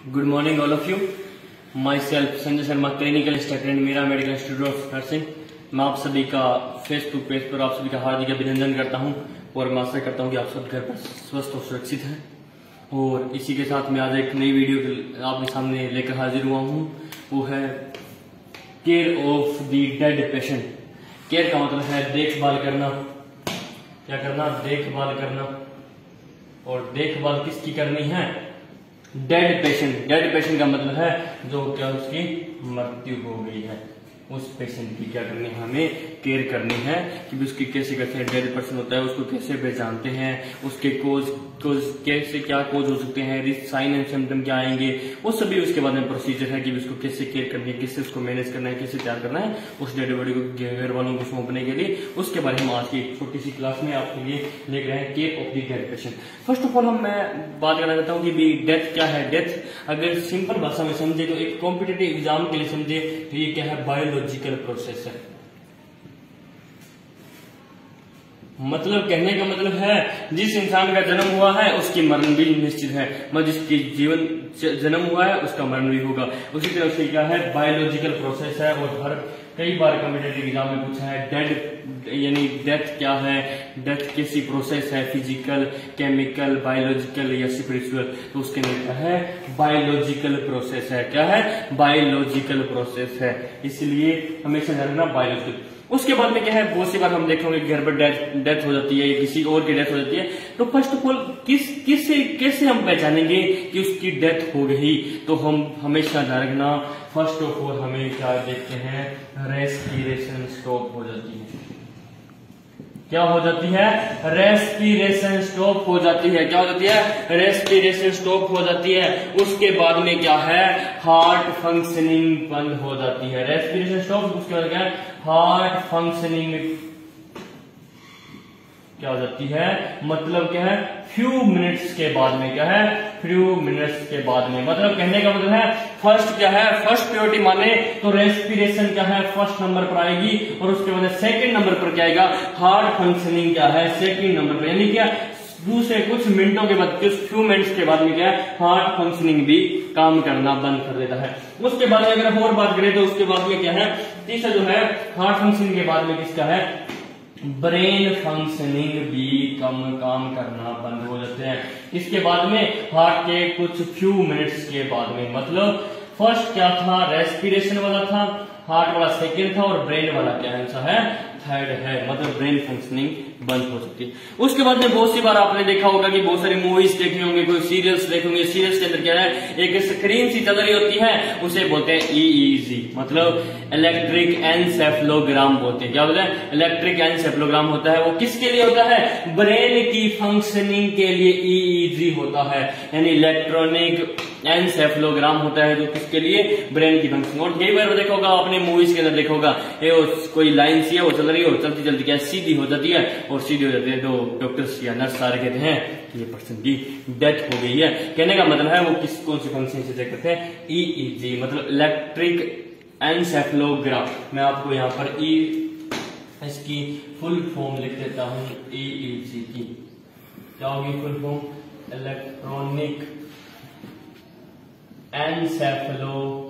Good morning all of you. My self Sanjay Sharma, clinical student, मेरा medical institute of nursing. मैं आप सभी का फेसबुक पेज पर आप सभी का हार्दिक अभिनंदन करता हूं और मैं आशा करता हूं कि आप सब घर पर स्वस्थ और सुरक्षित हैं। और इसी के साथ मैं आज एक नई वीडियो आपके सामने लेकर हाजिर हुआ हूं। वो है care of the dead patient. Care का मतलब है देखभाल करना। क्या करना? देखभाल करना। और देखभाल किसकी करनी है? Dead patient. डेड पेशेंट का मतलब है जो क्या उसकी मृत्यु हो गई है, उस पेशेंट की क्या करनी है? हमें केयर करनी है कि उसकी कैसे कैसे डेड पर्सन होता है, उसको कैसे पहचानते हैं, उसके कोज कैसे क्या कोज हो सकते हैं, साइन एंड सिम्टम क्या आएंगे, वो सभी उसके बाद में प्रोसीजर है कि उसको कैसे केयर करनी है, कैसे उसको मैनेज करना है, कैसे तैयार करना है उस डेड बॉडी को घर वालों को सौंपने के लिए। उसके बारे में आज की एक छोटी सी क्लास में आपके लिए लेकर रहे हैं care of the dead patient. First of all मैं बात करना चाहता हूँ कि डेथ क्या है। डेथ अगर सिंपल भाषा में समझे तो एक कॉम्पिटेटिव एग्जाम के लिए समझे तो ये क्या है? बायोलॉजिकल प्रोसेस है। मतलब कहने का मतलब है जिस इंसान का जन्म हुआ है उसकी मरण भी निश्चित है, मतलब जिसकी जीवन जन्म हुआ है उसका मरण भी होगा। उसी तरह से क्या है? बायोलॉजिकल प्रोसेस है। और हर कई बार कॉम्पिटेटिव एग्जाम में पूछा है डेड यानी डेथ क्या है, डेथ कैसी प्रोसेस है, फिजिकल, केमिकल, बायोलॉजिकल या स्पिरिचुअल। तो उसके अंदर क्या है? बायोलॉजिकल प्रोसेस है। क्या है? बायोलॉजिकल प्रोसेस है। इसलिए हमेशा ध्यान रखना बायोलॉजिकल। उसके बाद में क्या है? बहुत सी बार हम देखेंगे घर पर डेथ हो जाती है या किसी और की डेथ हो जाती है। तो फर्स्ट ऑफ ऑल कैसे हम पहचानेंगे कि उसकी डेथ हो गई? तो हम हमेशा ध्यान रखना, फर्स्ट ऑफ ऑल हमें क्या देखते हैं? रेस्पिरेशन स्टॉप हो जाती है। क्या हो जाती है? रेस्पिरेशन स्टॉप हो जाती है। क्या हो जाती है? रेस्पिरेशन स्टॉप हो जाती है। उसके बाद में क्या है? हार्ट फंक्शनिंग बंद हो जाती है। रेस्पिरेशन स्टॉप, उसके बाद क्या है? हार्ट फंक्शनिंग क्या हो जाती है? मतलब क्या है? फ्यू मिनट्स के बाद में। क्या है? फ्यू मिनट्स के बाद में। मतलब कहने का मतलब है फर्स्ट क्या है? फर्स्ट प्रायोरिटी माने तो रेस्पिरेशन क्या है? फर्स्ट नंबर पर आएगी। और उसके बाद सेकंड नंबर पर क्या आएगा? हार्ट फंक्शनिंग क्या है? सेकंड नंबर पर। यानी क्या? दूसरे कुछ मिनटों के बाद, कुछ फ्यू मिनट्स के बाद में क्या है? हार्ट फंक्शनिंग भी काम करना बंद कर देता है। उसके बाद में अगर और बात करें तो उसके बाद में क्या है? तीसरा जो है हार्ट फंक्शनिंग के बाद में किसका है? ब्रेन फंक्शनिंग भी काम करना बंद हो जाते हैं। इसके बाद में हार्ट के कुछ फ्यू मिनट्स के बाद में। मतलब फर्स्ट क्या था? रेस्पिरेशन वाला था, हार्ट वाला सेकंड था और ब्रेन वाला क्या आंसर है? थर्ड है। मतलब ब्रेन फंक्शनिंग बंद हो सकती है। उसके बाद में बहुत सी बार आपने देखा होगा कि बहुत सारी मूवीज देखे होंगे, कोई सीरियल्स देखे होंगे। सीरियल्स के अंदर क्या है? एक स्क्रीन सी चल रही होती है, उसे बोलते हैं EEG, मतलब इलेक्ट्रिक एनसेफेलोग्राम बोलते हैं। क्या बोलते हैं? इलेक्ट्रिक एनसेफेलोग्राम होता है। वो किसके लिए होता है? ब्रेन की फंक्शनिंग के लिए EEG होता है, यानी इलेक्ट्रॉनिक एनसेफेलोग्राम होता है जो किसके लिए? ब्रेन की फंक्शनिंग। और कई बार देखा होगा आपने मूवीज के अंदर देखा होगा कोई लाइन सी है, वो चल रही है और चलती चलती क्या सीधी हो जाती है, और सीधी हो जाती है तो डॉक्टर्स या नर्स सारे कहते हैं कि ये पर्सन की डेथ हो गई है। कहने का मतलब है वो कौन सी फंक्शन से चेक करते हैं? EEG, मतलब इलेक्ट्रिक एनसेफेलोग्राम। मैं आपको यहाँ पर इसकी फुल फॉर्म लिख देता हूँ। EEG की क्या होगी फुल फॉर्म? इलेक्ट्रॉनिक एनसेफेलोग्राम।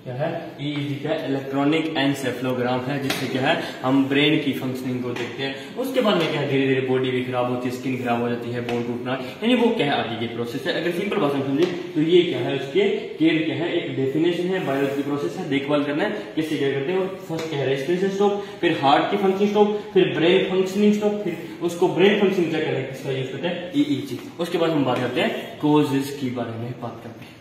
क्या है? EEG क्या है? इलेक्ट्रॉनिक एनसेफेलोग्राम है, जिससे क्या है? हम ब्रेन की फंक्शनिंग को देखते हैं। उसके बाद में क्या है? धीरे धीरे बॉडी भी खराब होती है, स्किन खराब हो जाती है, बोन टूटना, यानी वो क्या है? आगे की प्रोसेस है। अगर सिंपल भाषा में समझे तो ये क्या है? उसके केयर क्या है? एक डेफिनेशन है, बायोलॉजिकल प्रोसेस है, देखभाल करना है, कैसे केयर करते हैं। और फर्स्ट क्या है? रेस्पिरेशन स्टॉप, फिर हार्ट की फंक्शनिंग स्टॉप, फिर ब्रेन फंक्शनिंग स्टॉप, फिर उसको ब्रेन फंक्शनिंग क्या करना है, किसका यूज करते हैं? EEG। उसके बाद हम बात करते हैं कोजेस की बारे में बात करते हैं।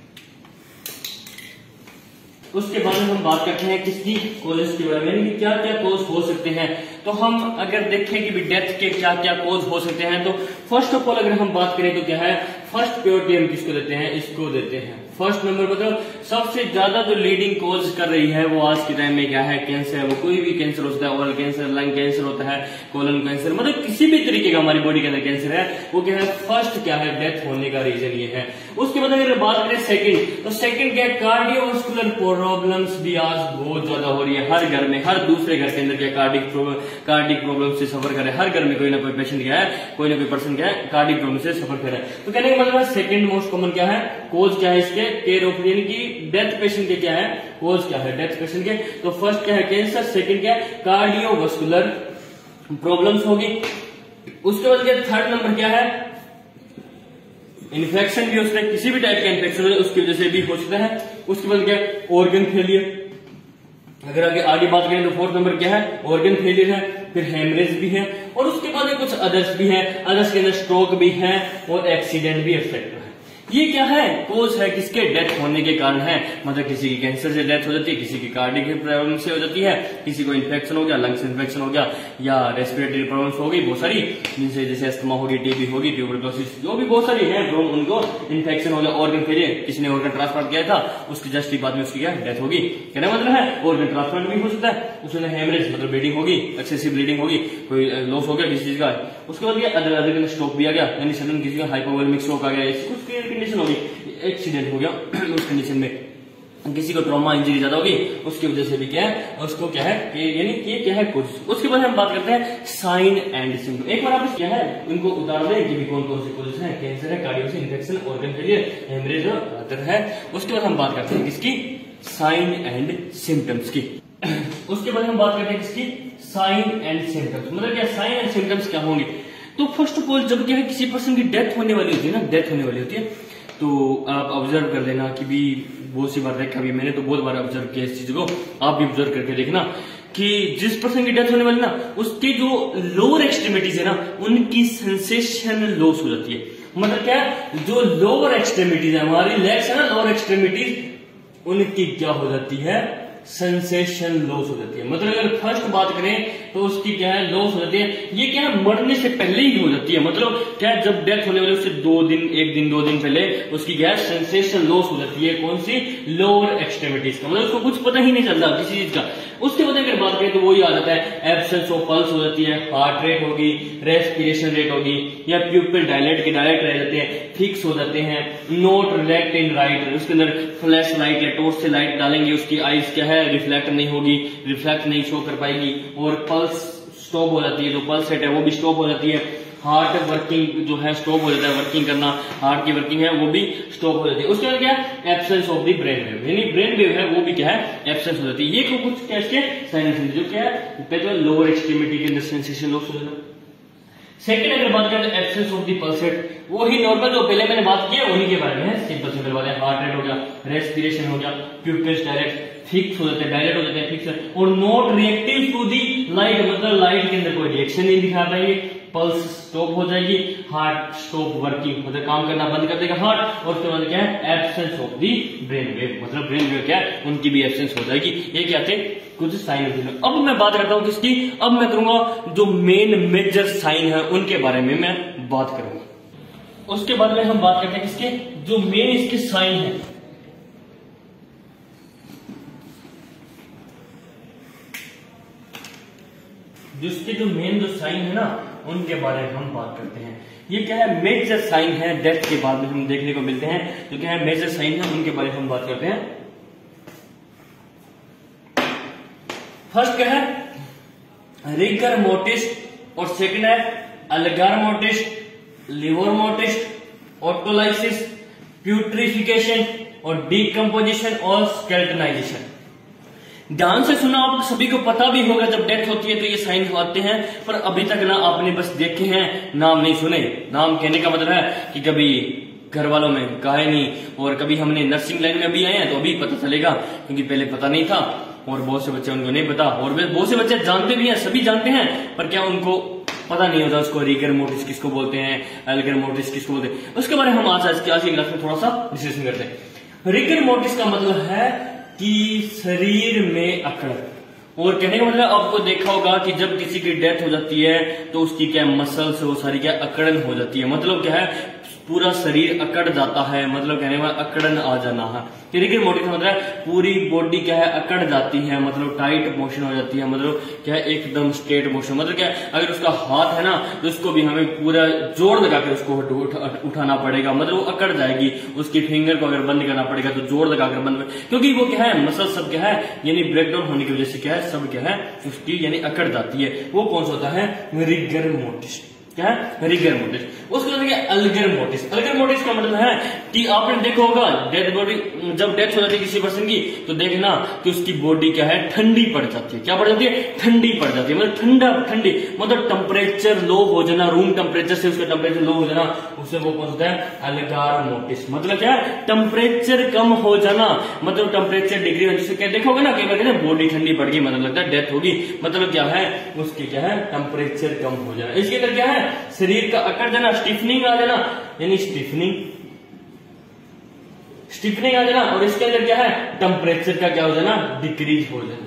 उसके बाद में हम बात करते हैं किसकी? कॉजेस के बारे में, यानी कि क्या क्या कॉज हो सकते हैं। तो हम अगर देखें कि डेथ के क्या क्या कॉज हो सकते हैं, तो फर्स्ट ऑफ ऑल अगर हम बात करें तो क्या है? फर्स्ट प्रायोरिटी हम किसको देते हैं? इसको देते हैं। फर्स्ट नंबर मतलब सबसे ज्यादा जो लीडिंग कोज कर रही है वो आज के टाइम में क्या है, कैंसर है। वो कोई भी कैंसर होता है, ओरल कैंसर, लंग कैंसर होता है, कोलन कैंसर, मतलब किसी भी तरीके का हमारी बॉडी के अंदर कैंसर है, वो क्या है, फर्स्ट क्या है, डेथ होने का रीजन ये है। उसके बाद अगर बात करें सेकंड, तो सेकंड क्या है, कार्डियोवास्कुलर प्रॉब्लम्स भी आज बहुत ज्यादा हो रही है। हर घर में, हर दूसरे घर के अंदर क्या कार्डिक प्रॉब्लम से सफर कर रहे हैं। हर घर में कोई ना कोई पेशेंट क्या है, कोई ना कोई पर्सन क्या है, कार्डिक प्रॉब्लम से सफर कर रहा है। तो कहने का मतलब है सेकंड मोस्ट कॉमन क्या है, कोज क्या है इसके, केयर ऑफ यानी कि डेथ पेशेंट के क्या है, कोज क्या है डेथ पेशेंट के। तो फर्स्ट क्या है कैंसर, सेकंड क्या है कार्डियोवास्कुलर प्रॉब्लम्स होगी। उसके बाद क्या थर्ड नंबर क्या है, इन्फेक्शन भी हो सकता है, किसी भी टाइप का इन्फेक्शन हो उसकी वजह से भी हो सकता है। उसके बाद क्या ऑर्गन फेलियर। अगर आगे बात करें तो फोर्थ नंबर क्या है, ऑर्गन फेलियर है, फिर हेमरेज भी है, और उसके बाद कुछ अदर्स भी है। अदर्स के अंदर स्ट्रोक भी है और एक्सीडेंट भी इफेक्ट है। ये क्या है, कोज है किसके, डेथ होने के कारण है। मतलब किसी की कैंसर से डेथ हो जाती है, किसी की कार्डिक प्रॉब्लम से हो जाती है, किसी को इन्फेक्शन हो गया, लंग्स इन्फेक्शन हो गया, या रेस्पिरेटरी प्रॉब्लम्स हो गई बहुत सारी, जिनसे जैसे अस्थमा होगी, टीबी होगी, ट्यूबरकुलोसिस, जो भी बहुत सारी है, उनको इन्फेक्शन हो गया। ऑर्गन फेलियर, किसी ने ऑर्गन ट्रांसप्लांट किया था, उसकी जस्ट बाद में उसकी क्या डेथ होगी। कहना मतलब है ऑर्गन ट्रांसप्लांट भी हो सकता है। उसमें हेमरेज मतलब ब्लीडिंग होगी, एक्सेसिव ब्लीडिंग होगी, कोई लॉस हो गया किसी चीज का। उसके बाद अदर स्ट्रोक भी आ गया, यानी सडन किसी का हाइपोवोलेमिक स्ट्रोक आ गया, ऐसी कुछ कंडीशन होगी, एक्सीडेंट हो गया उस कंडीशन में। किसी को ट्रॉमा इंजरी ज्यादा होगी, उसकी वजह से भी क्या है, उसको क्या है, यानी कि क्या है कुछ। उसके बाद हम बात करते हैं साइन एंड सिम्टम। एक बार आप क्या है उनको उतार दें कि भी कौन कौन सी कोजेस है, कैंसर है, cardio infection, organ failure, haemorrhage और अदर है। उसके बाद हम बात करते हैं किसकी, साइन एंड सिम्टम्स की। उसके बाद हम बात करते हैं किसकी, साइन एंड सिम्टम्स। मतलब क्या साइन एंड सिम्टम्स क्या होंगे। तो फर्स्ट ऑफ ऑल जब क्या है किसी पर्सन की डेथ होने वाली होती है ना, डेथ होने वाली होती है, तो आप ऑब्जर्व कर लेना कि भी बहुत सी बार देखा भी मैंने, तो बहुत बार ऑब्जर्व किया इस चीज को, आप भी ऑब्जर्व करके देखना कि जिस पर्सन की डेथ होने वाली ना, उसकी जो लोअर एक्सट्रीमिटीज है ना, उनकी सेंसेशन लॉस हो जाती है। मतलब क्या है, जो लोअर एक्सट्रीमिटीज है, हमारी लेग्स है ना, लोअर एक्सट्रीमिटीज, उनकी क्या हो जाती है, सेंसेशन लॉस हो जाती है। मतलब अगर फर्स्ट बात करें तो उसकी क्या है, लॉस हो जाती है। ये क्या है मरने से पहले ही हो जाती है। मतलब क्या है, जब डेथ होने वाली उससे 2 दिन, 1 दिन 2 दिन पहले उसकी क्या है, सेंसेशन लॉस हो जाती है। कौन सी, लोअर एक्सट्रीमिटीज का, मतलब उसको कुछ पता ही नहीं चलता किसी चीज का। उसके बाद अगर बात करें तो वही आ जाता है, एब्सेंस ऑफ पल्स हो जाती है, हार्ट रेट होगी, रेस्पिरेशन रेट होगी, या प्यूपिल डायलेट के डायलेट रह जाते हैं, फिक्स हो जाते हैं, नॉट रिफ्लेक्ट इन राइट, उसके अंदर फ्लैश लाइट या टॉर्च से लाइट डालेंगे, उसकी आईज क्या है, रिफ्लेक्ट नहीं होगी, रिफ्लेक्ट नहीं शो कर पाएगी, और पल्स स्टॉप हो जाती है, जो पल्स रेट है वो भी स्टॉप हो जाती है। हार्ट वर्किंग जो है स्टॉप हो जाता है, वर्किंग करना, हार्ट की वर्किंग है वो भी स्टॉप हो जाती है। उसके बाद क्या है, absence of the brain wave, यानी ब्रेन वेव है वो भी क्या है, एब्सेंस हो जाती है। ये कुछ क्या इसके साइनस जो क्या है, लोअर एक्सट्रीमिटी के अंदर सेंसेशन लॉस हो जाता है। सेकंड अगर बात करें absence of the pulse rate, वो ही नॉर्मल जो पहले मैंने बात की है उन्हीं के बारे में है, सिंपल सिंपल बात है। हार्ट रेट हो गया, रेस्पिरेशन हो गया, प्यूपिल्स डायरेक्ट फिक्स हो जाते हैं, डायलेट हो जाते हैं, फिक्स, और not reactive to the light, मतलब लाइट के अंदर कोई रिएक्शन नहीं दिखा पाएंगे, पल्स स्टॉप हो जाएगी, हार्ट स्टॉप वर्किंग, मतलब काम करना बंद कर देगा हार्ट। और उसके बाद क्या है, absence of the brain wave, मतलब ब्रेन वेव क्या है, उनकी भी एब्सेंस हो जाएगी। ये क्या थे कुछ साइन होते हैं। अब मैं बात करता हूं किसकी, अब मैं करूंगा जो मेन मेजर साइन है उनके बारे में मैं बात करूंगा। उसके बाद में हम बात करते हैं किसके, जो मेन इसके साइन है। जिसके जो मेन जो साइन है ना, उनके बारे में हम बात करते हैं। ये क्या है, मेजर साइन है, डेथ के बाद में हम देखने को मिलते हैं। तो क्या है, मेजर साइन है, उनके बारे में हम बात करते हैं। फर्स्ट क्या है, रिगर मोर्टिस, और सेकंड है algor mortis, livor mortis, autolysis, putrefaction और डीकम्पोजिशन और स्केल्टनाइजेशन। ध्यान से सुना, आप सभी को पता भी होगा जब डेथ होती है तो ये साइन आते हैं, पर अभी तक ना आपने बस देखे हैं, नाम नहीं सुने। नाम कहने का मतलब है कि कभी घर वालों में कहा नहीं, और कभी हमने नर्सिंग लाइन में भी आए हैं तो अभी पता चलेगा, क्योंकि पहले पता नहीं था, और बहुत से बच्चे उनको नहीं पता, और बहुत से बच्चे जानते भी हैं, सभी जानते हैं, पर क्या उनको पता नहीं होता उसको रिगर मोर्टिस किसको बोलते हैं, अल्गर मोर्टिस किसको बोलते हैं। उसके बारे में हम आज की क्लास में थोड़ा सा डिस्कशन करते हैं। रिगर मोर्टिस का मतलब है कि शरीर में अकड़न, और कहने का मतलब आपको देखा होगा कि जब किसी की डेथ हो जाती है तो उसकी क्या मसल्स वो सारी क्या अकड़न हो जाती है। मतलब क्या है, पूरा शरीर अकड़ जाता है, मतलब कहने का अकड़न आ जाना है। रिगर मोर्टिस मतलब पूरी बॉडी क्या है अकड़ जाती है, मतलब टाइट मोशन हो जाती है, मतलब क्या है एकदम स्ट्रेट मोशन, मतलब क्या है अगर उसका हाथ है ना तो उसको भी हमें पूरा जोर लगा के उसको उठाना पड़ेगा, मतलब वो अकड़ जाएगी। उसकी फिंगर को अगर बंद करना पड़ेगा तो जोर लगाकर बंद, क्योंकि वो क्या है मसल सब क्या है यानी ब्रेकडाउन होने की वजह से क्या है सब क्या है उसकी यानी अकड़ जाती है। वो कौन सा होता है रिगर मोर्टिस, क्या है रिगर मोर्टिस। उसके बाद क्या अल्गर मोर्टिस। अल्गर मोर्टिस का मतलब है कि आपने देखा होगा डेड बॉडी जब डेथ हो जाती है किसी पर्सन की तो देखना कि उसकी बॉडी क्या है ठंडी पड़ जाती है, क्या पड़ जाती है ठंडी पड़ जाती है, मतलब ठंडी मतलब टेम्परेचर लो हो जाना, रूम टेम्परेचर से उसका टेम्परेचर लो हो जाना, उससे वो कौन होता है अल्गार मोर्टिस। मतलब क्या है टेम्परेचर कम हो जाना, मतलब टेम्परेचर डिग्री में जिससे क्या देखा होगा ना कई बार बॉडी ठंडी पड़ गई मतलब लगता है डेथ होगी, मतलब क्या है उसकी क्या है टेम्परेचर कम हो जाना। इसके अंदर क्या है शरीर का अकड़ जाना, स्टिफनिंग आ जाना, यानी स्टिफनिंग आ जाना, और इसके अंदर क्या है टेम्परेचर का क्या हो जाना डिक्रीज हो जाना,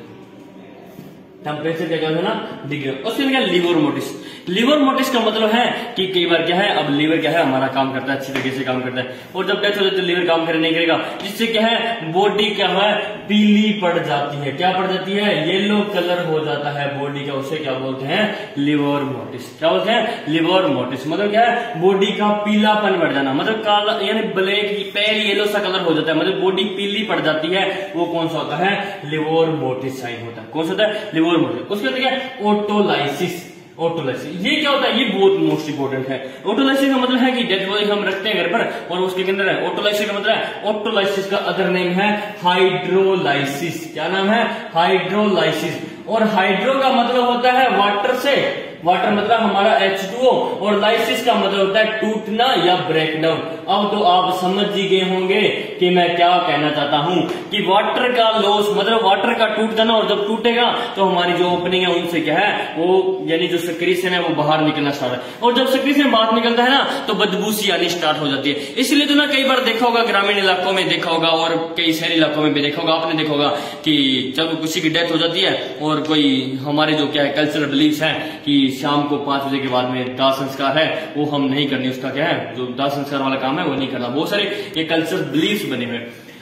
टेम्परेचर का क्या हो जाना डिक्रीज। उसके क्या लिवर मोर्टिस। लिवर मोर्टिस का मतलब है कि कई बार क्या है अब लिवर क्या है हमारा काम करता है अच्छी तरीके से काम करता है, और जब डेथ हो जाती है तो लिवर काम नहीं करेगा, जिससे क्या है बॉडी क्या है पीली पड़ जाती है, क्या पड़ जाती है येलो कलर हो जाता है बॉडी का, उसे क्या बोलते हैं लिवर मोर्टिस। क्या बोलते हैं लिवर मोर्टिस, मतलब क्या है बॉडी का पीलापन बढ़ जाना, मतलब काला यानी ब्लैक पेल येलो सा कलर हो जाता है, मतलब बॉडी पीली पड़ जाती है, वो कौन सा होता है लिवर मोर्टिस साइन होता है। कौन सा होता है लिवर मोर्टिस। उसके बाद क्या ऑटोलाइसिस। ऑटोलाइसिस ये क्या होता है ये बहुत मोस्ट इंपोर्टेंट है। ऑटोलाइसिस का मतलब है कि डेड बॉडी हम रखते हैं घर पर और उसके अंदर है ऑटोलाइसिस का मतलब है ऑटोलाइसिस का अदर नेम है हाइड्रोलाइसिस। क्या नाम है हाइड्रोलाइसिस। और हाइड्रो का मतलब होता है वाटर से, वाटर मतलब हमारा H2O, और लाइसिस का मतलब होता है टूटना या ब्रेकडाउन। अब तो आप समझ ही गए होंगे कि मैं क्या कहना चाहता हूं कि वाटर का लॉस मतलब वाटर का टूट जाना, और जब टूटेगा तो हमारी जो ओपनिंग है उनसे क्या है वो यानी जो सेक्रेशन है वो बाहर निकलना स्टार्ट है, और जब सेक्रेशन बाहर निकलता है ना तो बदबू सी आनी स्टार्ट हो जाती है। इसलिए तो ना कई बार देखा होगा ग्रामीण इलाकों में देखा होगा और कई शहरी इलाकों में भी देखा होगा, आपने देखा होगा कि जब किसी की डेथ हो जाती है और कोई हमारे जो क्या है कल्चरल बिलीव्स है कि शाम को 5 बजे के बाद में दाह संस्कार है वो हम नहीं करनी, उसका क्या है जो दाह संस्कार वाला काम है वो नहीं करना, बहुत सारे ये कल्चरल बिलीव्स बने हुए।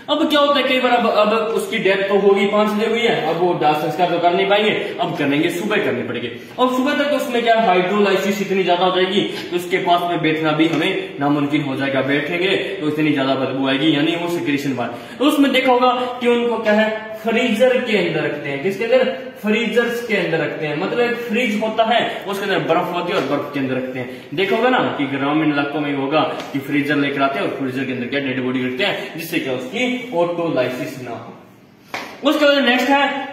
अब क्या होता है कई बार अब उसकी डेथ तो होगी 5 बजे हुई है, अब वो दाह संस्कार तो कर नहीं पाएंगे, अब करेंगे सुबह करनी पड़ेगी, और सुबह तक उसमें क्या हाइड्रोलाइसिस इतनी ज्यादा हो जाएगी तो उसके पास में बैठना भी हमें नामुमकिन हो जाएगा, बैठेंगे तो इतनी ज्यादा बदबू आएगी यानी वो सिक्रेशन बाहर। तो उसमें देखा होगा कि उनको क्या है फ्रीजर के अंदर रखते हैं, किसके अंदर फ्रीजर्स के अंदर रखते हैं, मतलब एक फ्रिज होता है उसके अंदर बर्फ होती है और बर्फ के अंदर रखते हैं। देखा होगा ना कि ग्रामीण इलाकों में होगा कि फ्रीजर लेकर आते हैं और फ्रीजर के अंदर क्या डेड बॉडी रखते हैं जिससे क्या उसकी ऑटोलाइसिस ना हो। उसके बाद नेक्स्ट है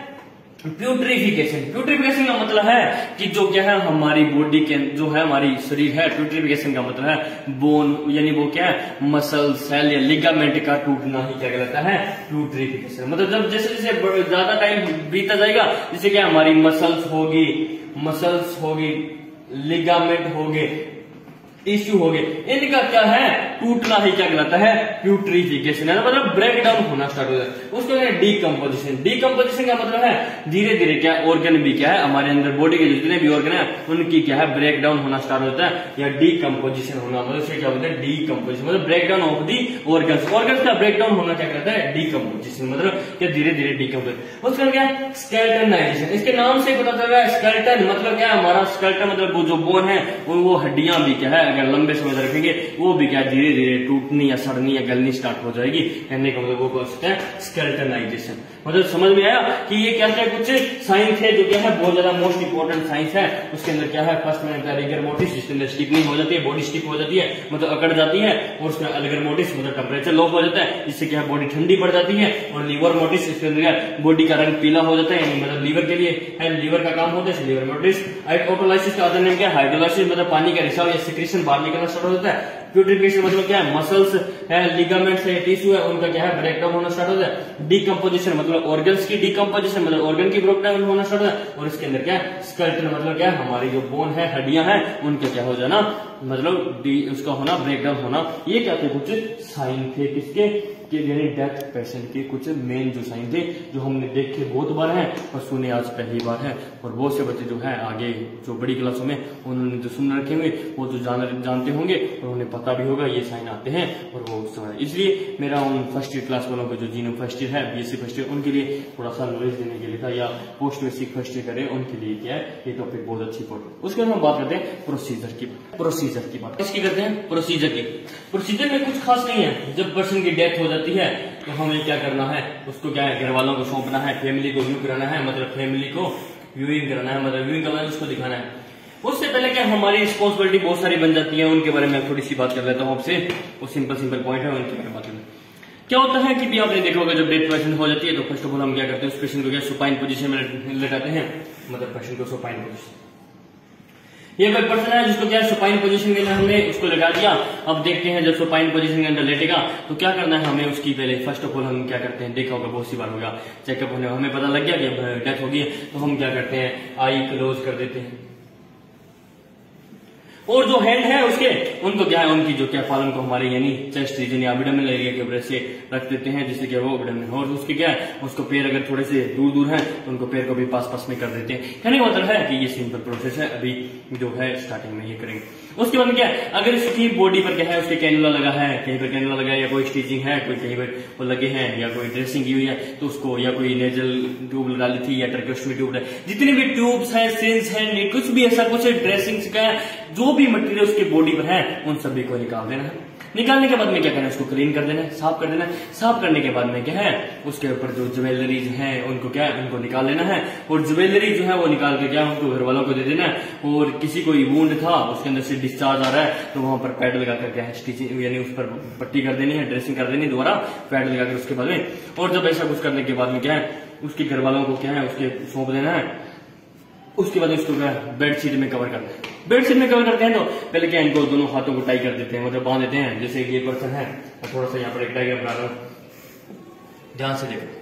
प्यूट्रिफिकेशन। प्यूट्रिफिकेशन का मतलब है कि जो क्या है हमारी बॉडी के जो है हमारी शरीर है, प्यूट्रिफिकेशन का मतलब है बोन यानी वो क्या है मसल सेल या लिगामेंट का टूटना ही क्या कहलाता है प्यूट्रिफिकेशन। मतलब जब जैसे जैसे ज्यादा टाइम बीता जाएगा जैसे क्या हमारी मसल्स होगी लिगामेंट होगे टिश्यू हो गए, इनका क्या है टूटना ही क्या कहलाता है प्यूट्रिफिकेशन है, मतलब ब्रेक डाउन होना स्टार्ट हो जाता है। उसको क्या है डीकम्पोजिशन। डीकम्पोजिशन का मतलब है धीरे धीरे क्या ऑर्गन भी क्या है हमारे अंदर बॉडी के जितने भी ऑर्गन है उनकी क्या है ब्रेक डाउन होना स्टार्ट होता है या डीकम्पोजिशन होना, मतलब क्या बोलते हैं डीकम्पोजिशन मतलब break down of the organs. Organs का ब्रेक डाउन होना क्या कहता है डीकम्पोजिशन, मतलब क्या धीरे धीरे डीकम्पोजिशन। उसका क्या स्केलेटनाइजेशन, इसके नाम से पता चल रहा है स्केलेटन मतलब क्या हमारा स्केलेटन मतलब वो जो बोन है वो हड्डियां भी क्या है अगर लंबे समय तक रखेंगे वो भी क्या धीरे धीरे टूटनी या सड़नी या गलनी स्टार्ट हो जाएगी, कहने का मतलब वो बोलते हैं स्केलेटनाइजेशन। मतलब समझ में आया कि ये क्या है कुछ साइंस है जो क्या है बहुत ज्यादा मोस्ट इंपोर्टेंट साइंस है। उसके अंदर क्या है फर्स्ट में रिगर मोर्टिस जिसके अंदर स्टिफनिंग हो जाती है, बॉडी स्टिफ हो जाती है मतलब अकड़ जाती है, और उसमें अल्गर मोर्टिस मतलब टेम्परेचर लो हो जाता है जिससे क्या बॉडी ठंडी पड़ जाती है, और लीवर मोर्टिस इसके अंदर बॉडी का रंग पीला हो जाता है मतलब लीवर के लिए है, लीवर का काम होता है लीवर मोर्टिस। ऑटोलाइसिस का अदर नेम क्या है हाइड्रोलाइसिस मतलब पानी का रिसाव या सिक्रेशन बाहर निकलना स्टार्ट हो जाता है। प्यूट्रिफिकेशन मतलब क्या है मसल्स है लिगामेंट्स है टिश्यू है उनका क्या है ब्रेकडाउन होना स्टार्ट होता है। डीकम्पोजिशन मतलब ऑर्गन्स की डीकम्पोजिशन मतलब ऑर्गन की ब्रेकडाउन होना स्टार्ट होता है, और इसके अंदर क्या है स्केलेटन मतलब क्या है हमारी जो बोन है हड्डियां हैं उनके क्या हो जाना मतलब उसका होना ब्रेकडाउन होना। ये क्या थे कुछ साइन थे किसके कि यानी डेथ पेशेंट के कुछ मेन जो साइन थे जो हमने देखे बहुत बार हैं और सुने आज पहली बार है। और बहुत से बच्चे जो है आगे जो बड़ी क्लासों में उन्होंने जो सुन रखे होंगे वो तो जानते होंगे और उन्हें पता भी होगा ये साइन आते हैं और वो समझ। इसलिए मेरा उन फर्स्ट ईयर क्लास वालों को जो जीनो फर्स्ट ईयर है, बीएससी फर्स्ट ईयर, उनके लिए थोड़ा सा नॉलेज देने के लिए था, या पोस्ट बेसिक फर्स्ट ईयर करें उनके लिए क्या है ये टॉपिक बहुत अच्छी पॉइंट। उसके बाद हम बात करते हैं प्रोसीजर की बात किसकी करते हैं, प्रोसीजर की। प्रोसीजर में कुछ खास नहीं है। जब पर्सन की डेथ हो जाती है तो हमें क्या करना है, उसको क्या है घर वालों को सौंपना है, फैमिली को व्यू कराना है, मतलब फैमिली को व्यूइंग कराना है, मतलब व्यूइंग करना है, उसको दिखाना है। उससे पहले क्या हमारी रिस्पॉन्सिबिलिटी बहुत सारी बन जाती है, उनके बारे में थोड़ी सी बात कर लेता हूँ आपसे। वो सिंपल पॉइंट है, उनके बारे में बात करना। क्या होता है कि भी आपने देखा होगा जब डेथ पेशेंट हो जाती है तो फर्स्ट ऑफ ऑल हम क्या करते हैं, उस पेशेंट को क्या सुपाइन पोजीशन में लेटाते हैं, मतलब पेशेंट को सुपाइन पोजीशन। ये कोई पर्सन है जिसको क्या सुपाइन पोजीशन के अंदर हमने उसको लगा दिया। अब देखते हैं जब सुपाइन पोजीशन के अंदर लेटेगा तो क्या करना है हमें उसकी पहले फर्स्ट ऑफ ऑल हम क्या करते हैं, देखा होगा बहुत सी बार होगा, चेकअप होने हमें पता लग गया कि डेथ होगी तो हम क्या करते हैं आई क्लोज कर देते हैं। और जो हैंड है उसके उनको क्या है, उनकी जो क्या फॉलन को हमारे यानी चेस्ट रीजन या एब्डोमेन एरिया के ऊपर से रख देते हैं जिससे क्या वो एब्डोमेन। और उसके क्या है उसको पैर अगर थोड़े से दूर है तो उनको पैर को भी पास में कर देते हैं। कहने का मतलब है कि ये सिंपल प्रोसेस है, अभी जो है स्टार्टिंग में ये करेंगे। उसके बाद क्या है, अगर इसकी बॉडी पर क्या है उसके कैनुला लगा है, कहीं पर कैनुला लगा है या कोई स्टिचिंग है, कोई कहीं पर वो लगे हैं या कोई ड्रेसिंग की हुई है तो उसको, या कोई नेजल ट्यूब डाली थी या ट्रैकेस्टोमी ट्यूब, जितनी भी ट्यूब्स है, सिंस है, कुछ भी ऐसा कुछ ड्रेसिंग का जो भी मटेरियल उसके बॉडी पर है उन सभी को निकाल देना है। निकालने के बाद में क्या करना है, उसको क्लीन कर देना है, साफ कर देना है। साफ करने के बाद में क्या है उसके ऊपर जो ज्वेलरीज हैं उनको क्या है उनको निकाल लेना है। और ज्वेलरी जो है वो निकाल के क्या उनको घर वालों को दे देना है। और किसी कोई वुंड था उसके अंदर से डिस्चार्ज आ रहा है तो वहां पर पैड लगा कर क्या है स्टिचिंग यानी उस पर पट्टी कर देनी है, ड्रेसिंग कर देनी दोबारा पैड लगाकर उसके बाद में। और जब ऐसा कुछ करने के बाद में क्या है उसके घर वालों को क्या है उसके सौंप देना है। उसके बाद उसको क्या बेडशीट में कवर करना है। बेडशीट में कवर करते हैं तो पहले क्या इनको दोनों हाथों को टाई कर देते हैं, मतलब बांध देते हैं। जैसे ये पर्सन है और थोड़ा सा यहाँ पर एक डायग्राम बना रहा हूं, ध्यान से देखो।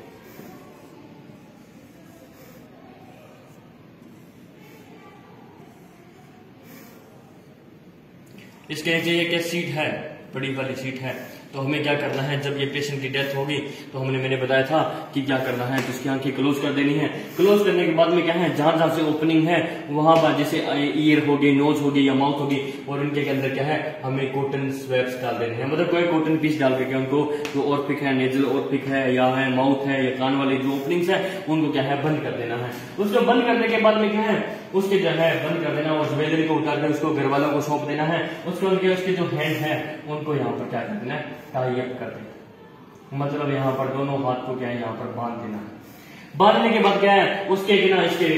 इसके नीचे ये क्या सीट है, बड़ी वाली सीट है। तो हमें क्या करना है जब ये पेशेंट की डेथ होगी तो मैंने बताया था कि क्या करना है, तो उसकी आंखें क्लोज कर देनी है। क्लोज करने के बाद में क्या है जहां जहां से ओपनिंग है वहां पर जैसे ईयर होगी, नोज होगी या माउथ होगी और उनके अंदर क्या है हमें कॉटन स्वैब्स डाल देने हैं, मतलब कोई कॉटन पीस डाल करके उनको जो ऑर्पिक है, नेजल ऑर्पिक है या है माउथ है या कान वाली जो ओपनिंग्स है उनको क्या है बंद कर देना है। उसको बंद करने के बाद में क्या है उसके जो है बंद कर देना और ज्वेलरी को उतार कर उसको घर वालों को सौंप देना है। उसके जो हैंड है उनको यहाँ पर क्या कर देना है टाई अप कर देना, मतलब यहाँ पर दोनों हाथ को क्या है यहाँ पर बांध देना है। बांधने के बाद क्या है उसके ना इसके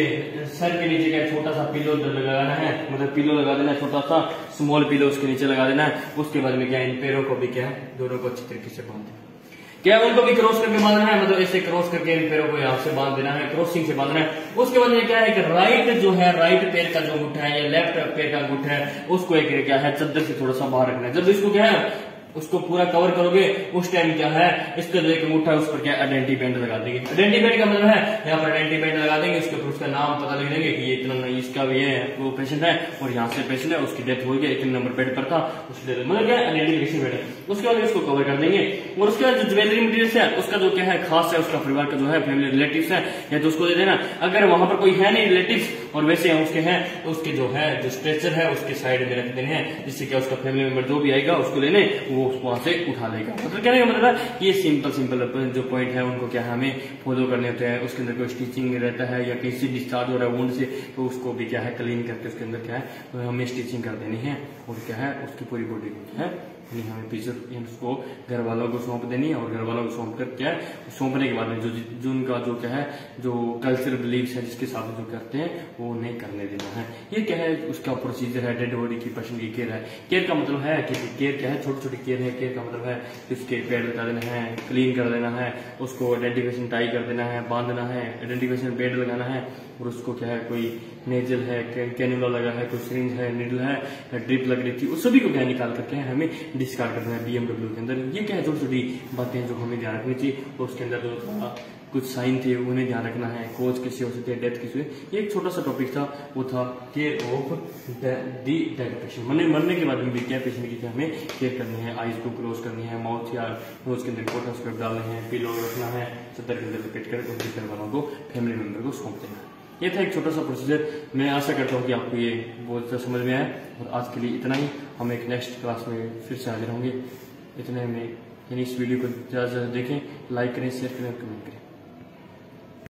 सर के नीचे क्या छोटा सा पिलो लगाना है, मतलब पिलो लगा देना है, छोटा सा स्मॉल पिलो उसके नीचे लगा देना है। उसके बाद में क्या इन पैरों को भी क्या है दोनों को अच्छी तरीके से बांध देना, क्या उनको भी क्रॉस करके बांधना है, मतलब ऐसे क्रॉस करके इन पैरों को यहाँ से बांध देना है, क्रॉसिंग से बांधना है। उसके बाद में क्या है कि राइट जो है राइट पैर का जो अंगूठा है या लेफ्ट पैर का अंगूठा है उसको एक क्या है चद्दर से थोड़ा सा बाहर रखना है। जब इसको क्या है उसको पूरा कवर करोगे उस टाइम क्या है इसका जो एक अंगूठा है उस पर क्या आइडेंटी बैंड लगा देंगे। आइडेंटी बैंड का मतलब है यहाँ पर आइडेंटी बैंड लगा देंगे, उसके ऊपर उसका नाम पता लिख देंगे कि ये इतना इसका भी है वो पेशेंट है और यहाँ से पेशेंट है उसकी डेथ हो गई, इतने नंबर बेड पर था उसकी डेथ, मतलब क्या आइडेंटिफिकेशन बेड है। उसके बाद इसको कवर कर देंगे और उसके बाद जो ज्वेलरी मटीरियल है उसका जो क्या है खास है उसका परिवार का जो है फैमिली रिलेटिव है या तो उसको दे देना। अगर वहां पर कोई है नहीं रिलेटिव और वैसे उसके हैं तो उसके जो है जो स्ट्रेचर है उसके साइड में रख देने हैं, जिससे क्या उसका फैमिली मेंबर जो भी आएगा उसको लेने वो वहां से उठा लेगा। मतलब कहने का मतलब है ये सिंपल जो पॉइंट है उनको क्या है हमें फॉलो करने होते हैं। उसके अंदर कोई स्टिचिंग रहता है या किसी डिस्चार्ज हो रहा है वुंड से तो उसको भी क्या है क्लीन करके उसके अंदर क्या है तो हमें स्टिचिंग कर देनी है और क्या है उसकी पूरी बॉडी को है हमें पीछे उसको घर वालों को सौंप देनी है। और घर वालों को सौंप कर क्या है सौंपने के बाद में जो उनका जो क्या है जो कल्चरल बिलीव्स है जिसके साथ जो करते हैं वो नहीं करने देना है। ये क्या है उसका प्रोसीजर है डेड बॉडी की पेशेंट की केयर है। केयर का मतलब है कि केयर क्या है छोटी छोटी केयर है। केयर का मतलब है उसके पैड लगा देना है, क्लीन कर देना है, उसको आइडेंटिफिकेशन टाई कर देना है, बांधना है, आइडेंटिफिकेशन बेड लगाना है और उसको क्या है कोई नेजल है, कैनुला लगा है, कोई सिरिंज है, निडल है, ड्रिप लग रही थी, उस सभी को क्या निकाल करके हमें डिस्कार्ड करना है BMW के अंदर। ये क्या है, छोटी छोटी बातें जो हमें ध्यान रखनी चाहिए। और उसके अंदर जो था कुछ साइन थे उन्हें ध्यान रखना है, कोच किसी हो सकती है, डेथ किसी हुई। ये एक छोटा सा टॉपिक था, वो था care of the dead patient. मरने के बाद में भी क्या पेशेंट की क्या हमें केयर करनी है, आईज को क्लोज करनी है, माउथ या नोज के अंदर कॉटन स्क्रब डालने हैं, पिलो रखना है, चादर के अंदर लपेट कर उनके घर वालों को, फैमिली मेंबर को सौंप देना है। ये था एक छोटा सा प्रोसीजर। मैं आशा करता हूँ कि आपको ये बहुत अच्छा समझ में आया। और आज के लिए इतना ही, हम एक नेक्स्ट क्लास में फिर से हाजिर होंगे। इतने में इस वीडियो को ज़्यादा से ज़्यादा देखें, लाइक करें, शेयर करें और कमेंट करें।